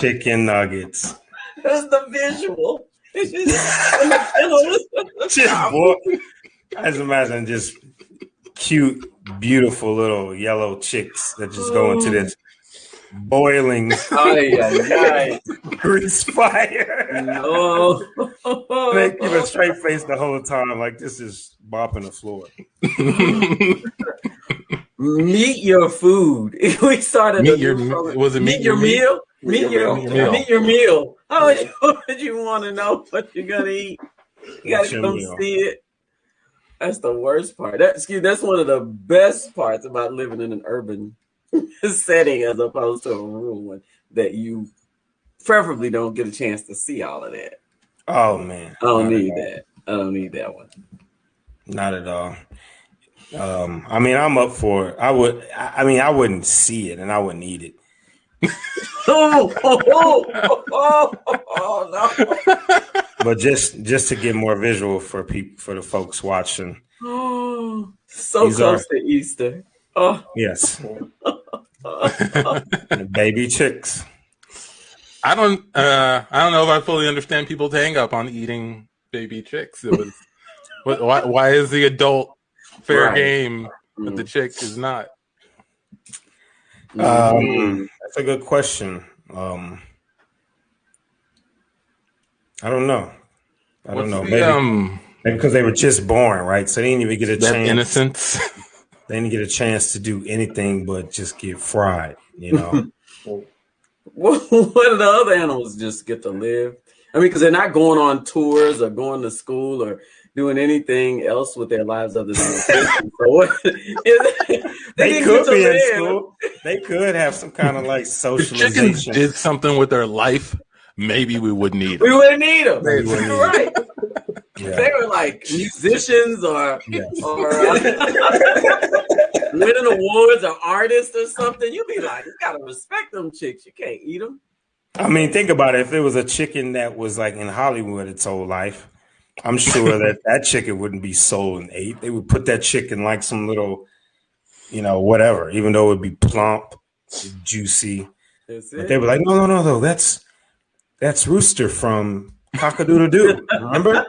Chicken nuggets. That's the visual. Just boy, I just imagine just cute, beautiful little yellow chicks that just go into this boiling grease fire. No. They keep a straight face the whole time, like this is bopping the floor. Meet your food. We started. Meet your meal? Meet your meal. How would you want to know what you're gonna eat? You gotta come see it. That's the worst part. That's one of the best parts about living in an urban setting as opposed to a rural one, that you preferably don't get a chance to see all of that. Oh man, I don't need that. I don't need that one. Not at all. I mean, I'm up for it. I wouldn't see it and I wouldn't eat it. No. But just to get more visual for the folks watching. Oh, so close to Easter. Oh. Yes. Baby chicks. I don't know if I fully understand people's hang up on eating baby chicks. It was why is the adult fair game but the chick is not? That's a good question. I don't know. Maybe because they were just born, right? So they didn't even get a chance. Innocence. They didn't get a chance to do anything but just get fried, you know. What do the other animals just get to live? I mean, because they're not going on tours or going to school or doing anything else with their lives other than fishing. So they could be in school. They could have some kind of like socialization. Chickens did something with their life. Maybe we wouldn't need them. We wouldn't need them. You're right. Yeah. They were like musicians or winning awards or artists or something. You'd be like, you gotta respect them chicks. You can't eat them. I mean, think about it. If it was a chicken that was like in Hollywood its whole life, I'm sure that chicken wouldn't be sold and ate. They would put that chicken like some little, whatever, even though it would be plump, juicy. But they were like, no, that's Rooster from Cock-a-Doodle-Doo. Remember?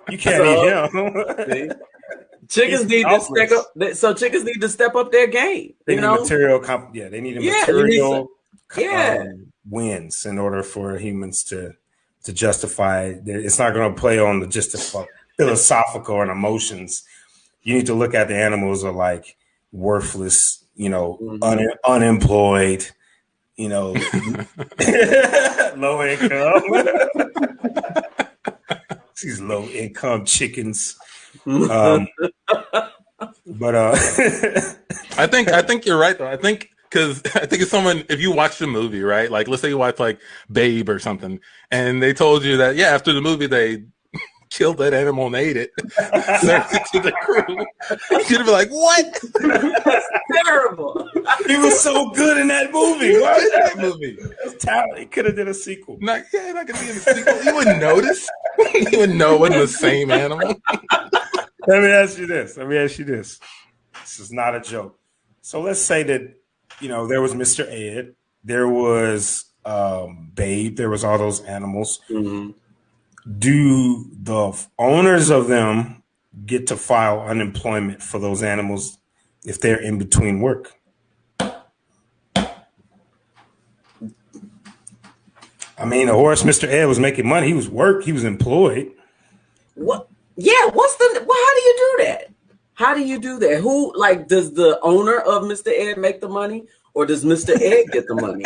You can't eat him. Chickens need to step up. So chickens need to step up their game. They need material. They need material wins in order for humans to justify. It's not going to play on just the philosophical and emotions. You need to look at the animals are like worthless, unemployed, low income. These low income chickens. But I think you're right though. I think if you watch the movie, right? Like let's say you watch like Babe or something, and they told you that after the movie they killed that animal and ate it. To the crew. You'd be like, what? That's terrible. He was so good in that movie. Why is that movie? That's talent. He could have did a sequel. Not gonna be in the sequel. You wouldn't notice. You wouldn't know it wasn't the same animal. Let me ask you this. This is not a joke. So let's say that, there was Mr. Ed, there was Babe, there was all those animals. Mm-hmm. Do the owners of them get to file unemployment for those animals if they're in between work? I mean, the horse, Mr. Ed, was making money. He was employed. What? Yeah. How do you do that? How do you do that? Who, like, does the owner of Mr. Ed make the money or does Mr. Ed get the money?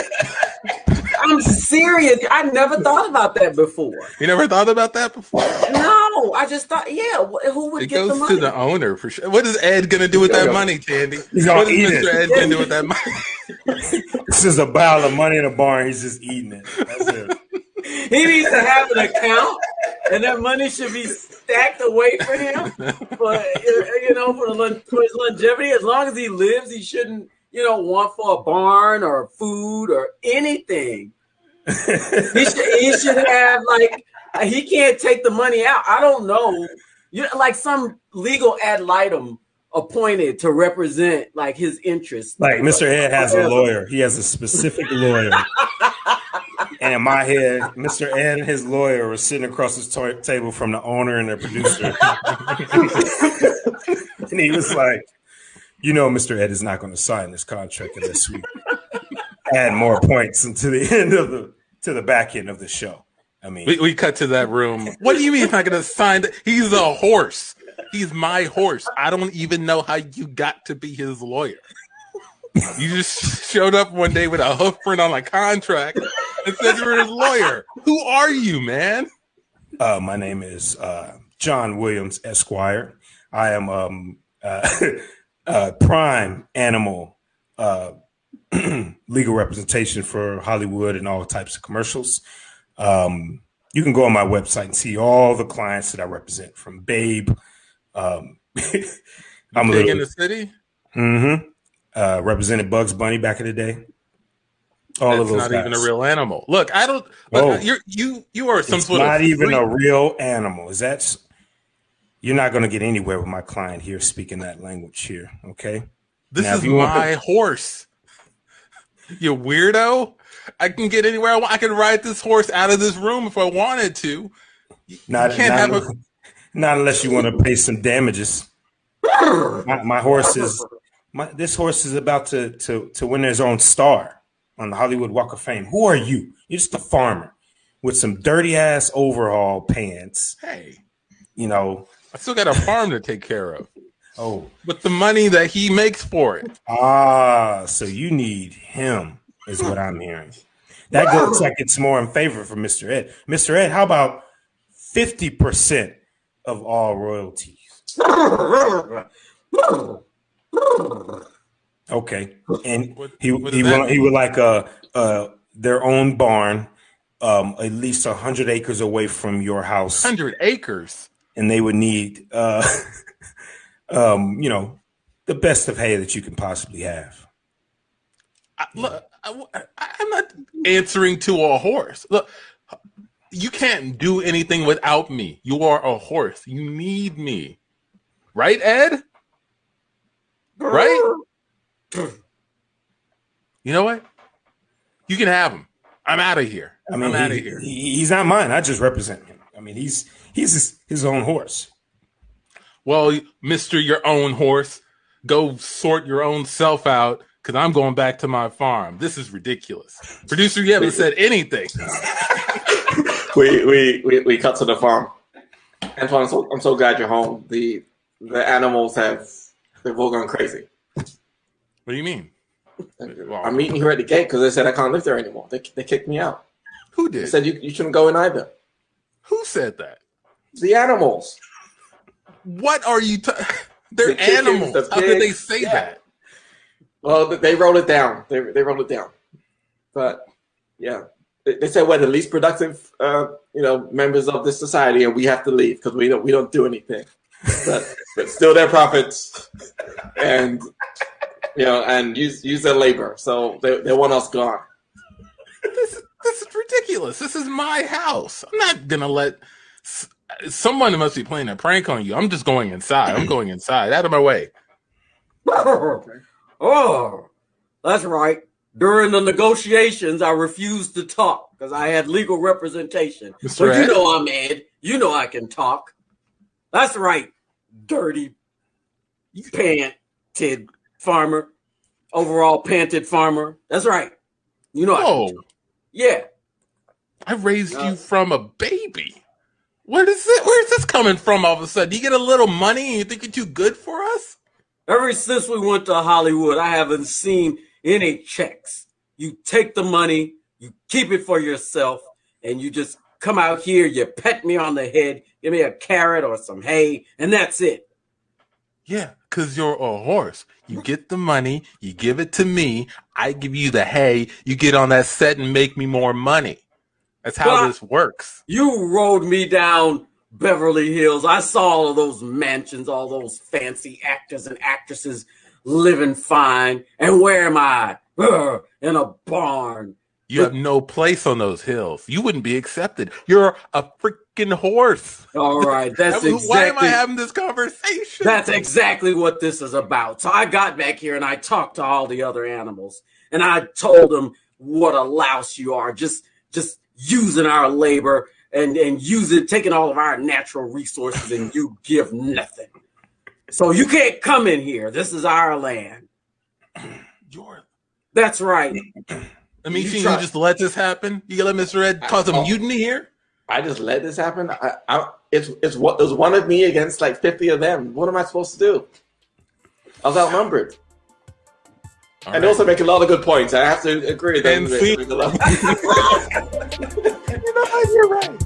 I'm serious. I never thought about that before. You never thought about that before? No, I just thought, who would get the money? It goes to the owner for sure. What is Ed going to do with that money, Tandy? What is Mr. Ed going to do with that money? This is a pile of money in a barn. He's just eating it. That's it. He needs to have an account, and that money should be stacked away for him for his longevity. As long as he lives, he shouldn't want for a barn or food or anything. He should have, like, he can't take the money out. I don't know. Like some legal ad litem appointed to represent like his interests. Like Mr. Ed has a lawyer. He has a specific lawyer. And in my head, Mr. Ed and his lawyer were sitting across his table from the owner and the producer. And he was like, Mr. Ed is not going to sign this contract unless we add more points into the end of the back end of the show. I mean, we cut to that room. What do you mean he's not going to sign? He's a horse. He's my horse. I don't even know how you got to be his lawyer. You just showed up one day with a hoof print on a contract and said you were his lawyer. Who are you, man? My name is John Williams, Esquire. I am prime animal legal representation for Hollywood and all types of commercials. You can go on my website and see all the clients that I represent, from Babe. I'm big in the city. Mm-hmm. Represented Bugs Bunny back in the day. All of those not guys. Even a real animal. Look, I don't. Look, you are some sort of. Not even a real animal. You're not going to get anywhere with my client here speaking that language here. Okay. This is my horse. You weirdo. I can get anywhere I want. I can ride this horse out of this room if I wanted to. Not unless you want to pay some damages. My horse is. This horse is about to win his own star on the Hollywood Walk of Fame. Who are you? You're just a farmer with some dirty ass overhaul pants. Hey, I still got a farm to take care of. Oh, with the money that he makes for it. So you need him, is what I'm hearing. That looks like it's more in favor for Mr. Ed. Mr. Ed, how about 50% of all royalties? Okay, and he would like their own barn, at least 100 acres away from your house. 100 acres, and they would need, the best of hay that you can possibly have. I'm not answering to a horse. Look, you can't do anything without me. You are a horse. You need me, right, Ed? Right? You know what? You can have him. I'm out of here. I'm out of here. He's not mine. I just represent him. I mean, he's his own horse. Well, Mr. Your Own Horse, go sort your own self out, because I'm going back to my farm. This is ridiculous. Producer, you haven't said anything. We cut to the farm. Antoine, I'm so glad you're home. The animals they've all gone crazy. What do you mean? I'm meeting here at the gate because they said I can't live there anymore. They kicked me out. Who did? They said you shouldn't go in either. Who said that? The animals. What are you? They're animals. How did they say that? Well, they wrote it down. They wrote it down. But yeah, they said we're the least productive, members of this society, and we have to leave because we don't do anything. But still, their profits, and and use their labor. So they want us gone. This is ridiculous. This is my house. I'm not gonna let. Someone must be playing a prank on you. I'm just going inside. I'm going inside. Out of my way. Oh, that's right. During the negotiations, I refused to talk because I had legal representation. Mr. But I'm Ed. You know I can talk. That's right. Dirty, panted farmer. Overall panted farmer. That's right. You know I can talk. Yeah. I raised you from a baby. Where's this coming from all of a sudden? You get a little money and you think you're too good for us? Ever since we went to Hollywood, I haven't seen any checks. You take the money, you keep it for yourself, and you just come out here, you pet me on the head, give me a carrot or some hay, and that's it. Yeah, because you're a horse. You get the money, you give it to me, I give you the hay, you get on that set and make me more money. That's how this works. You rode me down Beverly Hills. I saw all of those mansions, all those fancy actors and actresses living fine. And where am I? In a barn, You have no place on those hills. You wouldn't be accepted. You're a freaking horse. All right, Why am I having this conversation? That's exactly what this is about. So I got back here and I talked to all the other animals, and I told them what a louse you are, just using our labor and taking all of our natural resources, and you give nothing. So you can't come in here. This is our land. That's right. I mean, you just let this happen? You let Mr. Ed cause a mutiny here? I just let this happen? It's one of me against like 50 of them. What am I supposed to do? I was outnumbered. And they also make a lot of good points. I have to agree. And see, you know, you're right.